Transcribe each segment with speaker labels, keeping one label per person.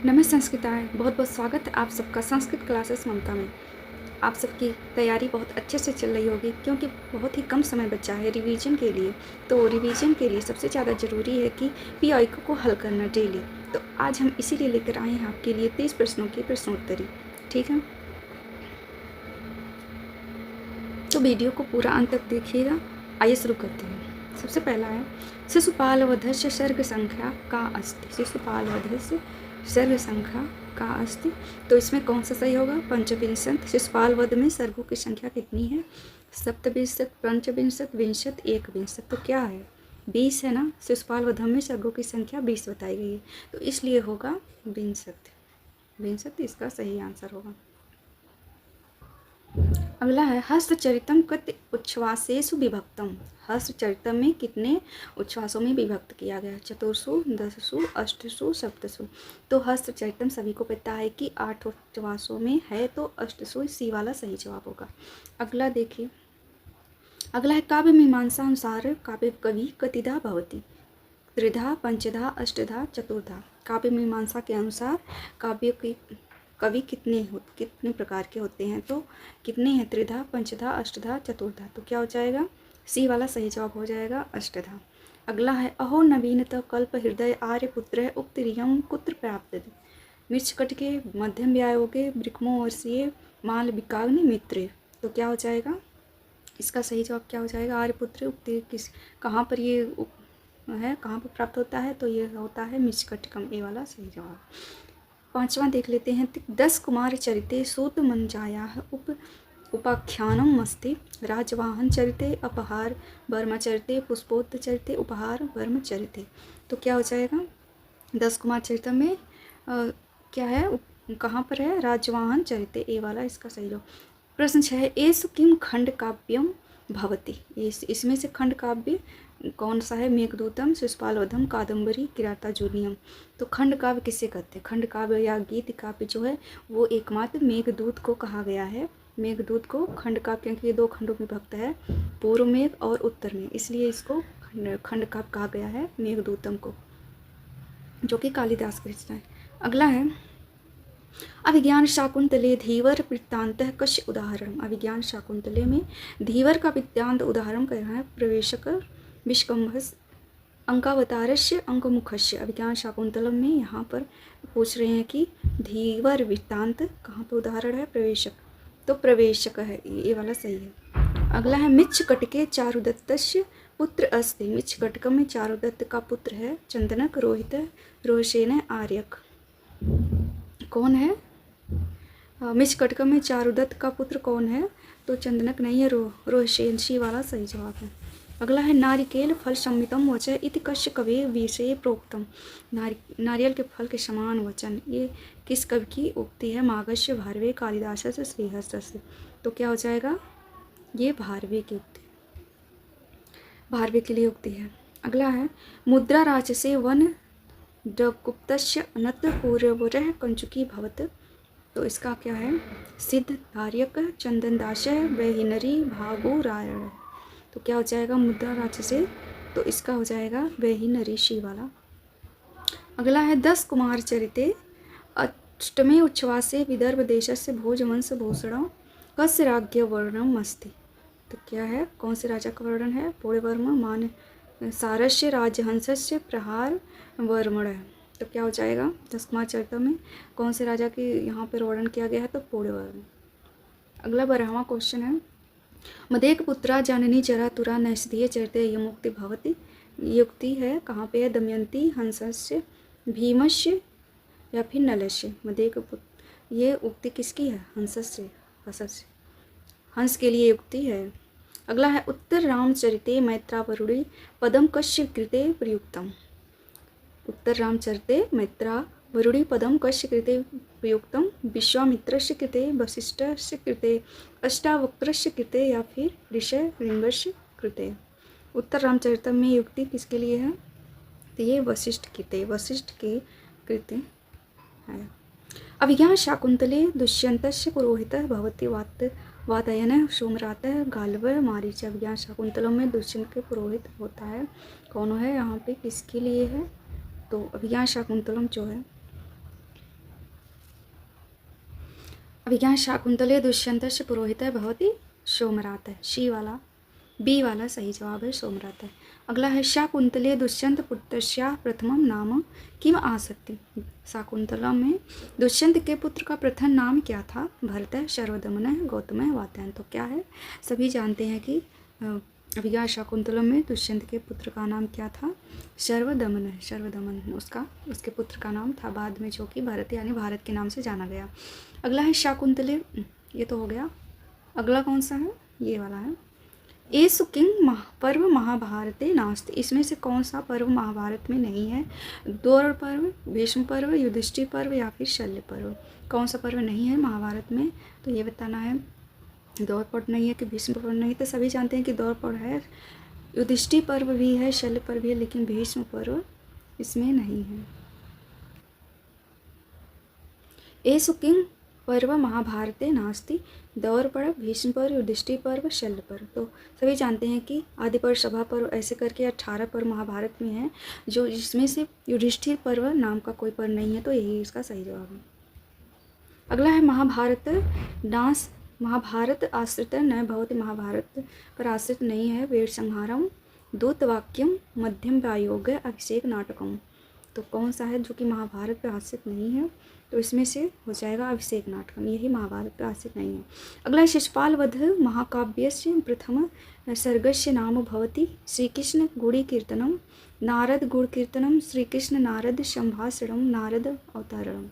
Speaker 1: नमस्ते संस्कृताएँ, बहुत बहुत स्वागत है आप सबका संस्कृत क्लासेस ममता में। आप सबकी तैयारी बहुत अच्छे से चल रही होगी क्योंकि बहुत ही कम समय बचा है रिवीजन के लिए। तो रिवीजन के लिए सबसे ज़्यादा ज़रूरी है कि पीआईक्यू को हल करना डेली। तो आज हम इसीलिए लेकर आए हैं आपके लिए 30 प्रश्नों की प्रश्नोत्तरी। ठीक है, तो वीडियो को पूरा अंत तक देखिएगा। आइए शुरू करते हैं। सबसे पहला है शिशुपालवधस्य सर्ग संख्या का अस्ति। शिशुपालवधस्य सर्ग संख्या का अस्ति, तो इसमें कौन सा सही होगा? पंचविंशत। शिशुपाल वध में सर्गों की संख्या कितनी है? सप्तविंशत, पंचविंशत, विंशत, एकविंशत। तो क्या है? 20 है ना। शिशुपाल वध में सर्गों की संख्या 20 बताई गई है, तो इसलिए होगा विंशत। विंशत इसका सही आंसर होगा। अगला है हस्तचरितम कत उच्छ्वासेषु विभक्तम। हस्तचरितम में कितने उच्छ्वासों में विभक्त किया गया? चतुर्षु, दससु, अष्टसु, सप्तसु। तो हस्तचरितम सभी को पता है कि 8 उच्छ्वासों में है, तो अष्टसु सी वाला सही जवाब होगा। अगला देखिए, अगला है काव्य मीमांसा अनुसार काव्य कवि कतिधा भवति? त्रिधा, पंचधा, अष्टधा, चतुर्धा। काव्य मीमांसा के अनुसार काव्य की कवि कितने प्रकार के होते हैं? तो कितने हैं? त्रिधा, पंचधा, अष्टधा, चतुर्धा। तो क्या हो जाएगा? सी वाला सही जवाब हो जाएगा अष्टधा। अगला है अहो नवीनतः कल्प हृदय आर्यपुत्र उक्त रियम कुत्र प्राप्त? मिर्चकट के मध्यम व्यायोगे ब्रिक्मो वर्षीय माल विकाग्नि मित्र। तो क्या हो जाएगा? इसका सही जवाब क्या हो जाएगा? आर्यपुत्र उक्त किस कहाँ पर ये है, कहाँ पर प्राप्त होता है? तो ये होता है मिर्चकटकम, ए वाला सही जवाब। पांचवा देख लेते हैं। 10 कुमार चरिते सूत मंजाया उपाख्यानम मस्ति। राजवाहन चरिते अपहार वर्म चरिते पुष्पोत्त चरिते उपहार वर्म चरिते। तो क्या हो जाएगा? 10 कुमार चरित में क्या है, कहाँ पर है? राजवाहन चरिते, ए वाला इसका सही जवाब। प्रश्न 6 एसु किम खंड काव्यम भवति? इसमें से खंड काव्य कौन सा है? मेघदूतम, शिशुपालवधम, कादम्बरी, किरातार्जुनीयम। तो खंड काव्य किसे कहते हैं? खंड काव्य या गीत काव्य जो है वो एकमात्र मेघदूत को कहा गया है। मेघदूत को खंड काव्य, क्योंकि ये 2 खंडों में विभक्त है, पूर्व मेघ और उत्तर मेघ, इसलिए इसको खंड काव्य कहा गया है मेघदूतम को, जो कि कालिदास की रचना है। अगला है अभिज्ञान शाकुंतले धीवर वृत्तांत कश्य उदाहरण। अभिज्ञान शाकुंतले में धीवर का वृत्तांत उदाहरण कर रहा है प्रवेशक विष्कंभस अंकावतारस्य अंकमुखस्य। अभिज्ञान शाकुंतलम में यहाँ पर पूछ रहे हैं कि धीवर वृत्तांत कहाँ पर उदाहरण है? प्रवेशक, तो प्रवेशक है, ये वाला सही है। अगला है मिच्छकटके चारुदत्तस्य पुत्र अस्ति। मिच्छकटक में चारुदत्त का पुत्र है चंदनक, रोहित, रोहसेन, आर्यक। कौन है? मिच्छकटक में चारुदत्त का पुत्र कौन है? तो चंदनक नहीं है, रोहसेन, सी वाला सही जवाब है। अगला है नारिकेल फल सम्मितम वचन इति कस्य कवि विषय प्रोक्तम। नारियल के फल के समान वचन, ये किस कवि की उक्ति है? मागस्य, भारवे, कालिदास से, श्रीहर्ष से। तो क्या हो जाएगा? ये भारवे की उक्ति, भारवे के लिए उक्ति है। अगला है मुद्रा राजसे वन डगुप्तस्य अनत पूर्वरः कंचुकी भवत। तो इसका क्या है? सिद्ध, धार्यक, चंदनदास, वैहिनरी, भागु, रायण। तो क्या हो जाएगा? मुद्रा राजसे, तो इसका हो जाएगा वैहिनरी, शी वाला। अगला है 10 कुमार चरिते अष्टमे उच्छ्वासे विदर्भ देशस्य भोजवंश भूषण कस्य राज्ञ वर्णम अस्ति। तो क्या है? कौन से राजा का वर्णन है? पूर्ववर्म मान सारस्य राजहंसस्य प्रहार वर्मण है। तो क्या हो जाएगा? 10 कुमार चरित में कौन से राजा की यहाँ पर वर्णन किया गया है? तो पूर्ववर्म। अगला 12वां क्वेश्चन है मदेक पुत्रा जाननी जरा तुरा नैषधीय चरिते यमुक्ति भवति। युक्ति है कहाँ पे है? दमयंती, हंसस्य, भीमस्य या फिर नलस्य। मदेक पुत्र, ये उक्ति किसकी है? हंसस्य, हंसस्य, हंस के लिए युक्ति है। अगला है उत्तर रामचरिते मैत्रावरुणि पदम कस्य कृते प्रयुक्तम। उत्तर रामचरिते मैत्रावरुणि पदम कस्य कृते प्रयुक्तम? विश्वामित्रस्य कृते, वसिष्ठस्य कृते, अष्टावक्रस्य कृते या फिर ऋषिशृंगस्य कृते। उत्तर रामचरित में युक्ति किसके लिए है? तो ये वशिष्ठ कृते, वशिष्ठ के कृते है। अभिज्ञान शाकुंतले दुष्यंतस्य पुरोहितः भवति वातायन सोमरातः गाल्व मारीच। अभिज्ञान शाकुंतलों में दुष्यंत के पुरोहित होता है, कौन है? यहाँ पे किसके लिए है? तो अभिज्ञान शाकुंतलम जो है अभिज्ञान शाकुंतले दुष्यंतस्य पुरोहितः भवति सोमरातः। सी वाला बी वाला सही जवाब है सोमरातः। अगला है शाकुंतले दुष्यंत पुत्रस्या प्रथमम नाम किम आसक्ति। शाकुंतला में दुष्यंत के पुत्र का प्रथम नाम क्या था? भरतः, शर्वदमनः, गौतमः, वात्यायन। तो क्या है? सभी जानते हैं कि अभिज्ञान शाकुंतलम में दुष्यंत के पुत्र का नाम क्या था? शर्वदमन है। शर्वदमन उसके पुत्र का नाम था, बाद में जो कि भरत यानी भारत के नाम से जाना गया। अगला है शाकुंतले, ये तो हो गया। अगला कौन सा है? ये वाला है। एसु किंग पर्व महाभारते नास्ति। इसमें से कौन सा पर्व महाभारत में नहीं है? द्रोण पर्व, भीष्म पर्व, युधिष्ठिर पर्व या फिर शल्य पर्व। कौन सा पर्व नहीं है महाभारत में? तो ये बताना है। द्रोण पर्व नहीं है कि भीष्म पर्व नहीं, तो सभी जानते हैं कि द्रोण पर्व है, युधिष्ठिर पर्व भी है, शल्य पर्व भी है, लेकिन भीष्म पर्व इसमें नहीं है। एसु किंग पर्व महाभारते नास्ति। द्रोण पर्व, भीष्म पर्व, युधिष्ठिर पर्व, शल्य पर्व। तो सभी जानते हैं कि आदि पर्व, सभा पर्व ऐसे करके 18 पर्व महाभारत में हैं, जो जिसमें से युधिष्ठिर पर्व नाम का कोई पर्व नहीं है, तो यही इसका सही जवाब है। अगला है महाभारत नास महाभारत आश्रित न भवति। महाभारत पर आश्रित नहीं है। वेद संहारम, दूतवाक्यम, मध्यम प्रायोग, अभिषेक नाटकम। तो कौन सा है जो कि महाभारत पर आश्रित नहीं है? तो इसमें से हो जाएगा अभिषेक नाटकम, यही महाभारत पर आश्रित नहीं है। अगला शिशुपाल वध महाकाव्यस्य प्रथम सर्गस्य नाम भवति श्रीकृष्ण गुड़ी कीर्तनम, नारद गुड़ कीर्तनम, श्रीकृष्ण नारद संभाषणम, नारद अवतारणम।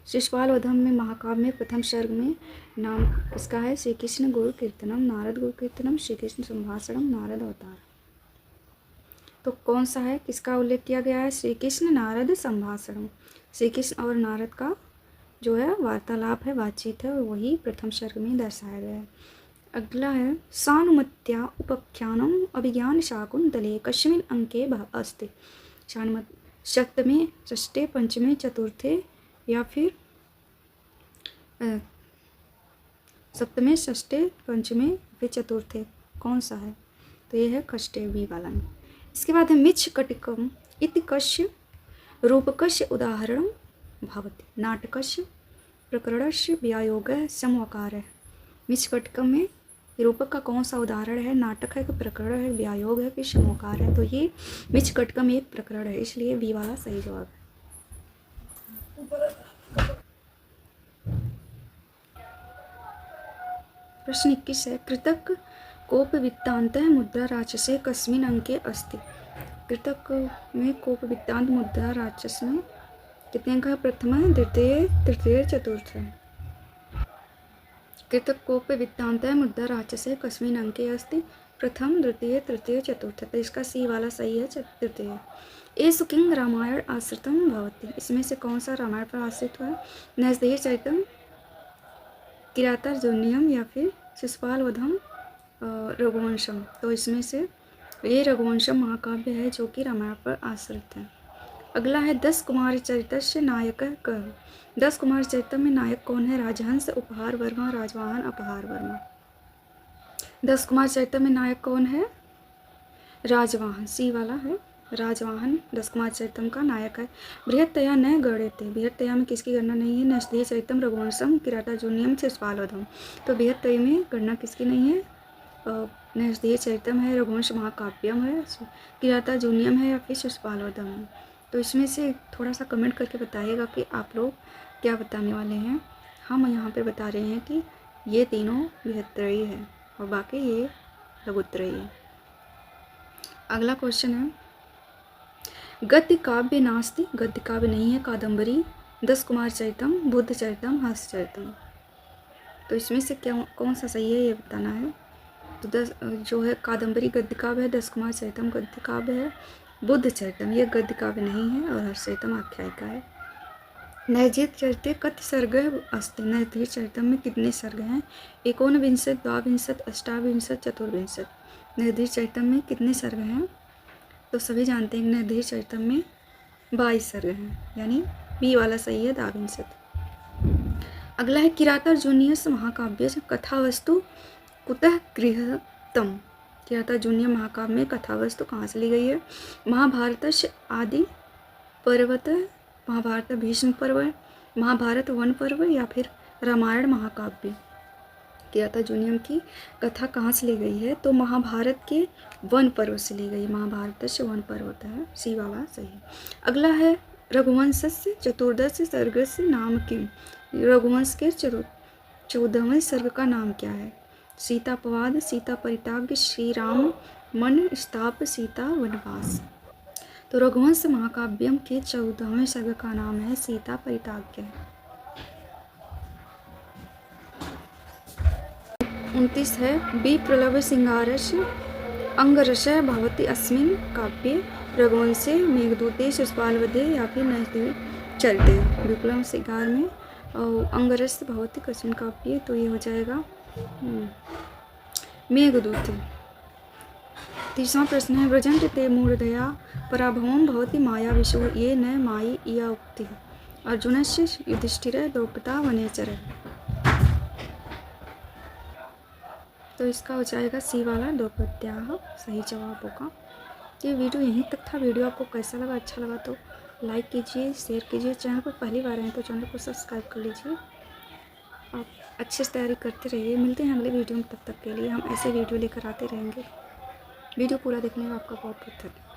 Speaker 1: शिशुपाल वधम में महाकाव्य में प्रथम सर्ग में नाम इसका है श्री कृष्ण गुरु कीर्तनम, नारद गुरु कीर्तनम, श्री कृष्ण संभाषणम, नारद अवतार। तो कौन सा है, किसका उल्लेख किया गया है? श्री कृष्ण नारद संभाषणम। श्री कृष्ण और नारद का जो है वार्तालाप है, बातचीत है, और वही प्रथम सर्ग में दर्शाया गया है। अगला है सानुमत्या उपख्यानम अभिज्ञान शाकुंतले कस्मिन् अंके अस्ति। सानुमत सप्तमे, षष्ठे, पंचमे, चतुर्थे या फिर सप्तमे, षष्ठे, पंचमे, फिर चतुर्थे, कौन सा है? तो ये है खष्टे, बी वाला में। इसके बाद है मिच्छ कटिकम इति कस्य रूपकस्य उदाहरणं भवति। नाटकस्य प्रकरणस्य व्यायोगः समवकारः। मिच्छ कटिकम में रूपक का कौन सा उदाहरण है? नाटक है कि प्रकरण है, व्यायोग है कि समवकार है? तो ये मिच्छ कटिकम एक प्रकरण है, इसलिए बी वाला सही जवाब है। प्रश्न 21 है कृतक कोप वित्तांत मुद्रा राक्षसे कस्मिन् अंके अस्ति। कृतक में कोप वित्तांत मुद्रा राक्षस में कितने अंक है? प्रथम, द्वितीय, तृतीय, चतुर्थ। कृतक कोप वित्तांत मुद्रा राक्षसे कस्मिन् अंके अस्ति। प्रथम, द्वितीय, तृतीय, चतुर्थ। तो इसका सी वाला सही है, तृतीय। एसु किंग रामायण आश्रितम भवति। इसमें से कौन सा रामायण पर आश्रित हुआ? नैषधीय चरितम, किरातार्जुनीयम या फिर शिशुपाल वधम, रघुवंशम। तो इसमें से ये रघुवंशम महाकाव्य है जो कि रामायण पर आश्रित है। अगला है 10 कुमार चरितस्य नायक कः। 10 कुमार चरित्र में नायक कौन है? राजहंस, उपहार वर्मा, राजवाहन, अपहार वर्मा। 10 कुमार चरित्र में नायक कौन है? राजवाहन, सी वाला है राजवाहन 10 कुमार चरितम का नायक है। बृहत्तया न गणयते। बृहत्तया में किसकी गणना नहीं है? नैषधीय चरितम, रघुवंशम, किरातार्जुनीयम, शिशुपालवधम। तो बृहत्तय में गणना किसकी नहीं है? नैषधीय चरितम है, रघुवंश महाकाव्यम है, किरातार्जुनीयम है या फिर शिशुपालवधम है। तो इसमें से थोड़ा सा कमेंट करके बताइएगा कि आप लोग क्या बताने वाले हैं। हम यहाँ पर बता रहे हैं कि ये तीनों बृहत्त्रयी है और बाकी ये लघुत्रयी है। अगला क्वेश्चन है गद्य काव्य नास्ति। गद्य काव्य नहीं है। कादम्बरी, 10 कुमार चरितम, बुद्ध चरितम, हास्य चरितम। तो इसमें से क्या कौन सा सही है ये बताना है। तो 10 जो है कादम्बरी गद्य काव्य है, 10 कुमार चरितम गद्य काव्य है, बुद्ध चरितम ये गद्य काव्य नहीं है और हास्य चरितम आख्यायिका है। नैषधीय चरिते कति सर्ग अस्ति। नैषधीय चरितम में कितने सर्ग हैं? 19, 22, 28, चतुर्विंशत। नैषधीय चरितम में कितने सर्ग हैं? तो सभी जानते हैं नैषधीय चरितम में 22 सर्ग हैं, यानी बी वाला सही है, 22। अगला है किरातार्जुनीय महाकाव्य कथा वस्तु कुतः गृहीतम। किरातार्जुनीय महाकाव्य में कथा वस्तु कहाँ से ली गई है? महाभारत आदि पर्वत, महाभारत भीष्म पर्व, महाभारत वन पर्व या फिर रामायण महाकाव्य किया था। जूनियम की कथा कहाँ से ली गई है? तो महाभारत के वन पर्व से ली गई। महाभारत से वन पर्व होता है, सी वाला सही। अगला है रघुवंशस्य चतुर्दश सर्गस्य नाम किम। रघुवंश के 14वें सर्ग का नाम क्या है? सीतापवाद, सीता परित्याग, श्री राम मन स्थाप, सीता वनवास। तो रघुवंश महाकाव्यम के 14वें सर्ग का नाम है सीता परित्याग। 29 है विप्रलभ सिंगारस्य अंगरसः भवति अस्मिन् काव्ये रघुवंशे मेघदूते शिशुपालवधे या फिर नैतिक चरिते। विप्लव सिंगार में अंगरस भवति कस्मिन् काव्ये, तो ये हो जाएगा मेघदूत। 30वां प्रश्न है व्रजन्ते ते मूढ़दया पराभवं भवति माया विशु ये न मायी या उक्ति। अर्जुनस्य युधिष्ठिरः द्रौपदा वनेचरः। तो इसका हो जाएगा सी वाला द्रौपद्याः सही जवाब होगा। ये वीडियो यहीं तक था। वीडियो आपको कैसा लगा? अच्छा लगा तो लाइक कीजिए, शेयर कीजिए। चैनल पर पहली बार आए तो चैनल को सब्सक्राइब कर लीजिए। आप अच्छे से तैयारी करते रहिए। मिलते हैं अगले वीडियो में, तब तक के लिए हम ऐसे वीडियो लेकर आते रहेंगे। वीडियो पूरा देखने का आपका बहुत बहुत धन्यवाद।